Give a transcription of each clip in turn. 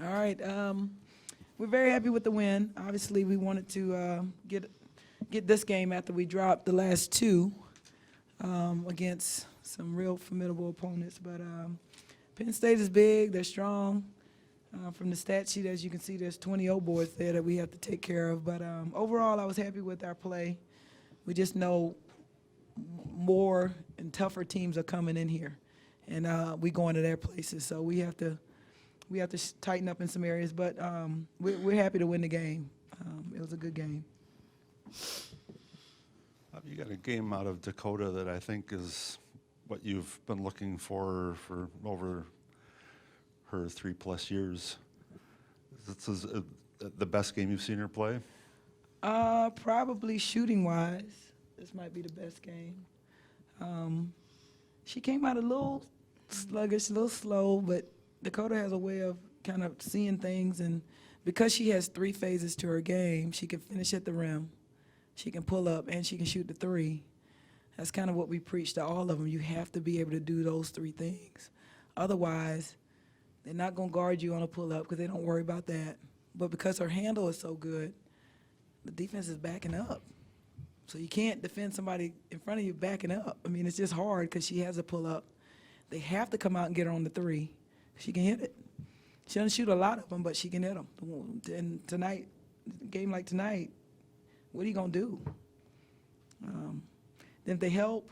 All right. We're very happy with the win. Obviously, we wanted to get this game after we dropped the last two against some real formidable opponents. But Penn State is big. They're strong. From the stat sheet, as you can see, there's 20 O-boards there that we have to take care of. But overall, I was happy with our play. We just know more and tougher teams are coming in here, and we going to their places. So we have to tighten up in some areas. But we're happy to win the game. It was a good game. You got a game out of Dakota that I think is what you've been looking for over her 3+ years. This is the best game you've seen her play? Probably shooting-wise, this might be the best game. She came out a little sluggish, a little slow, but Dakota has a way of kind of seeing things, and because she has 3 phases to her game, she can finish at the rim, she can pull up, and she can shoot the 3. That's kind of what we preach to all of them. You have to be able to do those 3 things. Otherwise, they're not going to guard you on a pull-up because they don't worry about that. But because her handle is so good, the defense is backing up. So you can't defend somebody in front of you backing up. I mean, it's just hard because she has a pull-up. They have to come out and get her on the 3. She can hit it. She doesn't shoot a lot of them, but she can hit them. And tonight, a game like tonight, what are you going to do? Then if they help,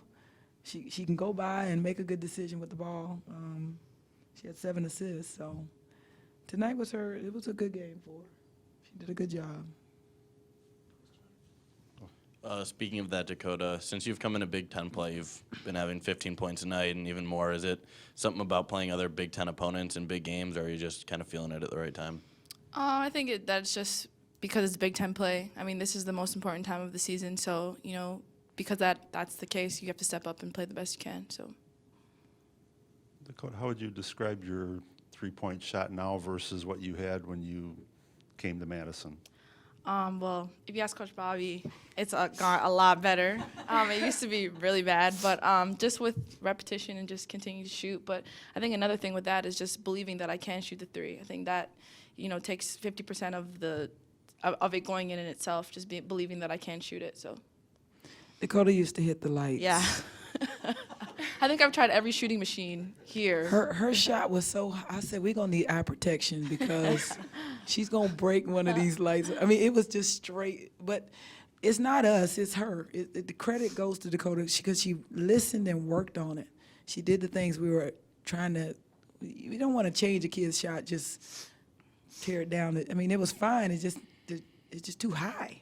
she can go by and make a good decision with the ball. She had 7 assists, so tonight was it was a good game for her. She did a good job. Speaking of that, Dakota, since you've come into Big Ten play, you've been having 15 points a night and even more. Is it something about playing other Big Ten opponents in big games, or are you just kind of feeling it at the right time? I think that's just because it's Big Ten play. I mean, this is the most important time of the season, so, because that's the case, you have to step up and play the best you can. So, Dakota, how would you describe your 3-point shot now versus what you had when you came to Madison? well, if you ask Coach Bobby, it's gone a lot better. It used to be really bad, but just with repetition and just continuing to shoot. But I think another thing with that is just believing that I can shoot the 3. I think that, takes 50% of it going in itself, just believing that I can shoot it. So Dakota used to hit the lights. yeah. I think I've tried every shooting machine here. Her shot was so high. I said, we're going to need eye protection because she's going to break one of these lights. I mean, it was just straight. But it's not us. It's her. The credit goes to Dakota because she listened and worked on it. She did the things we were trying to. We don't want to change a kid's shot, just tear it down. I mean, it was fine. It's just too high.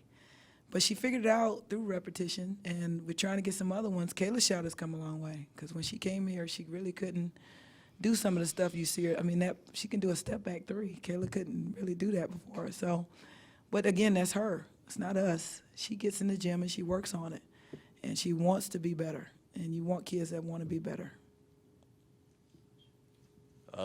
But she figured it out through repetition, and we're trying to get some other ones. Kayla's shot has come a long way because when she came here, she really couldn't do some of the stuff you see her. I mean, she can do a step-back 3. Kayla couldn't really do that before. So, but again, that's her. It's not us. She gets in the gym and she works on it, and she wants to be better. And you want kids that want to be better.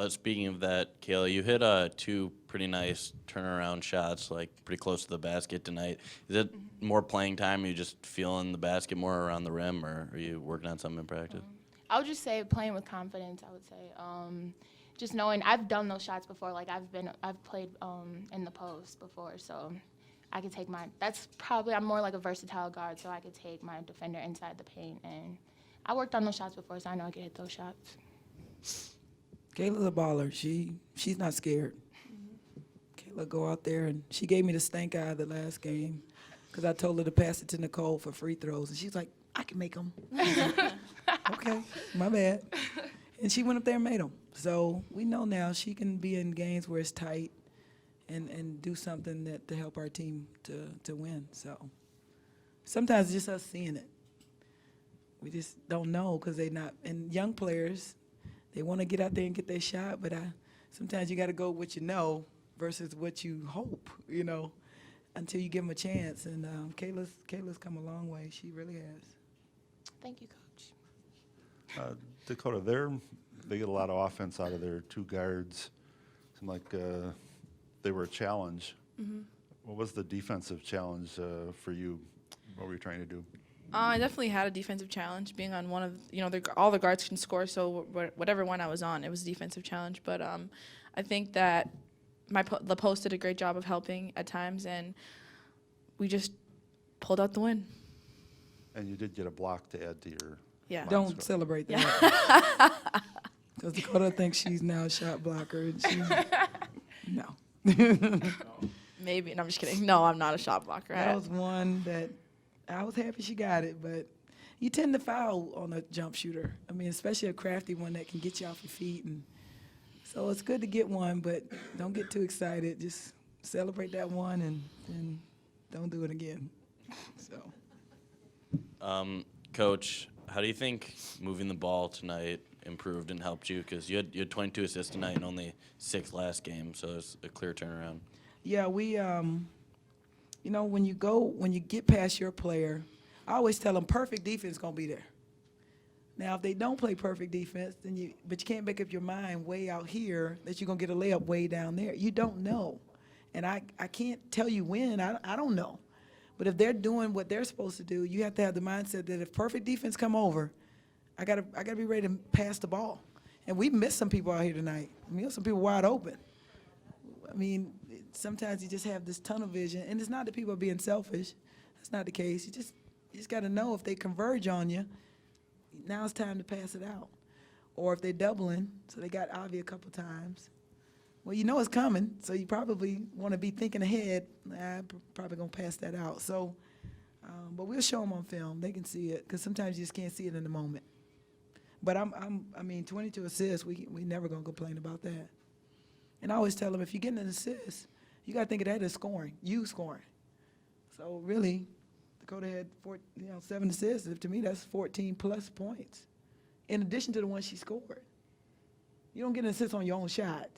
Speaking of that, Kayla, you hit 2 pretty nice turnaround shots, like pretty close to the basket tonight. Is it more playing time? Are you just feeling the basket more around the rim, or are you working on something in practice? I would just say playing with confidence. I would say just knowing I've done those shots before. Like I've played in the post before, so I could take I'm more like a versatile guard, so I could take my defender inside the paint, and I worked on those shots before, so I know I could hit those shots. Kayla's a baller. She's not scared. Kayla go out there, and she gave me the stank eye the last game because I told her to pass it to Nicole for free throws, and she's like, I can make them. Okay, my bad. And she went up there and made them. So we know now she can be in games where it's tight and do something to help our team to win. So sometimes it's just us seeing it. We just don't know because they're not. And young players, they want to get out there and get their shot, but sometimes you got to go with what you know versus what you hope, until you give them a chance. And Kayla's come a long way. She really has. Thank you, Coach. Dakota, they get a lot of offense out of their 2 guards. Seemed like they were a challenge. Mm-hmm. What was the defensive challenge for you? What were you trying to do? I definitely had a defensive challenge being on one of, all the guards can score, so whatever one I was on, it was a defensive challenge. But I think that the post did a great job of helping at times, and we just pulled out the win. And you did get a block to add to your. Yeah. line Don't score. celebrate that. Because Dakota thinks she's now a shot blocker. And no. Maybe. No, I'm just kidding. No, I'm not a shot blocker. That was one that I was happy she got it, but you tend to foul on a jump shooter. I mean, especially a crafty one that can get you off your feet. And so it's good to get one, but don't get too excited. Just celebrate that one and don't do it again. So. Coach, how do you think moving the ball tonight improved and helped you? Because you had 22 assists tonight and only 6 last game, so it's a clear turnaround. Yeah, we, you know, when you get past your player, I always tell them perfect defense is going to be there. Now, if they don't play perfect defense, but you can't make up your mind way out here that you're going to get a layup way down there. You don't know. And I can't tell you when. I don't know. But if they're doing what they're supposed to do, you have to have the mindset that if perfect defense come over, I gotta be ready to pass the ball. And we missed some people out here tonight. I mean, some people wide open. I mean, sometimes you just have this tunnel vision, and it's not that people are being selfish. That's not the case. You just got to know if they converge on you, now it's time to pass it out. Or if they're doubling, so they got Avi a couple times. Well, you know it's coming, so you probably want to be thinking ahead. I'm probably going to pass that out. So, but we'll show them on film. They can see it, because sometimes you just can't see it in the moment. But I mean, 22 assists, we never going to complain about that. And I always tell them, if you're getting an assist, you got to think of that as scoring, you scoring. So really, Dakota had 7 assists. To me, that's 14-plus points, in addition to the one she scored. You don't get an assist on your own shot.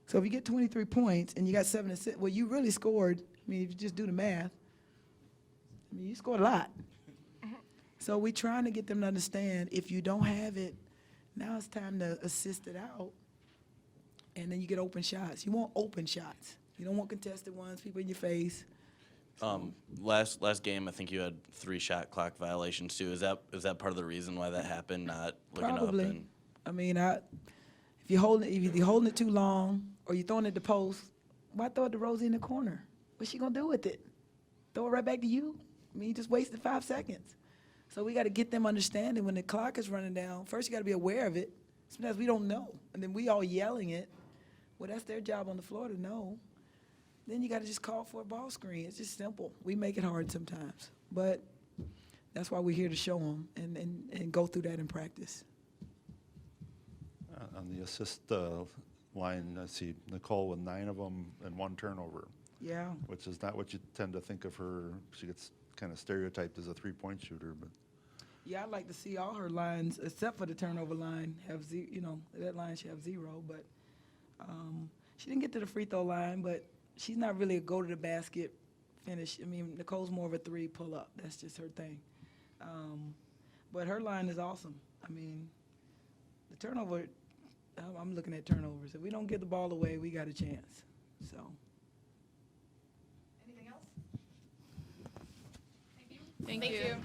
So if you get 23 points and you got 7 assists, well, you really scored. I mean, if you just do the math, I mean, you scored a lot. So we're trying to get them to understand, if you don't have it, now it's time to assist it out, and then you get open shots. You want open shots. You don't want contested ones, people in your face. Last game, I think you had 3 shot clock violations too. Is that part of the reason why that happened? Not looking Probably. up and I mean, if you're holding it too long, or you're throwing it to post, why throw it to Rosie in the corner? What's she gonna do with it? Throw it right back to you? I mean, you just wasted 5 seconds. So we got to get them understanding when the clock is running down. First, you got to be aware of it. Sometimes we don't know, and then we all yelling it. Well, that's their job on the floor to know. Then you got to just call for a ball screen. It's just simple. We make it hard sometimes, but that's why we're here to show them and go through that in practice. On the assist line, I see Nicole with 9 of them and 1 turnover. Yeah. Which is not what you tend to think of her. She gets kind of stereotyped as a 3-point shooter, but Yeah, I'd like to see all her lines, except for the turnover line, have that line should have 0. But she didn't get to the free throw line, but she's not really a go to the basket finish. I mean, Nicole's more of a 3 pull up. That's just her thing. But her line is awesome. I mean, the turnover, I'm looking at turnovers. If we don't get the ball away, we got a chance. So. Thank you. Thank you.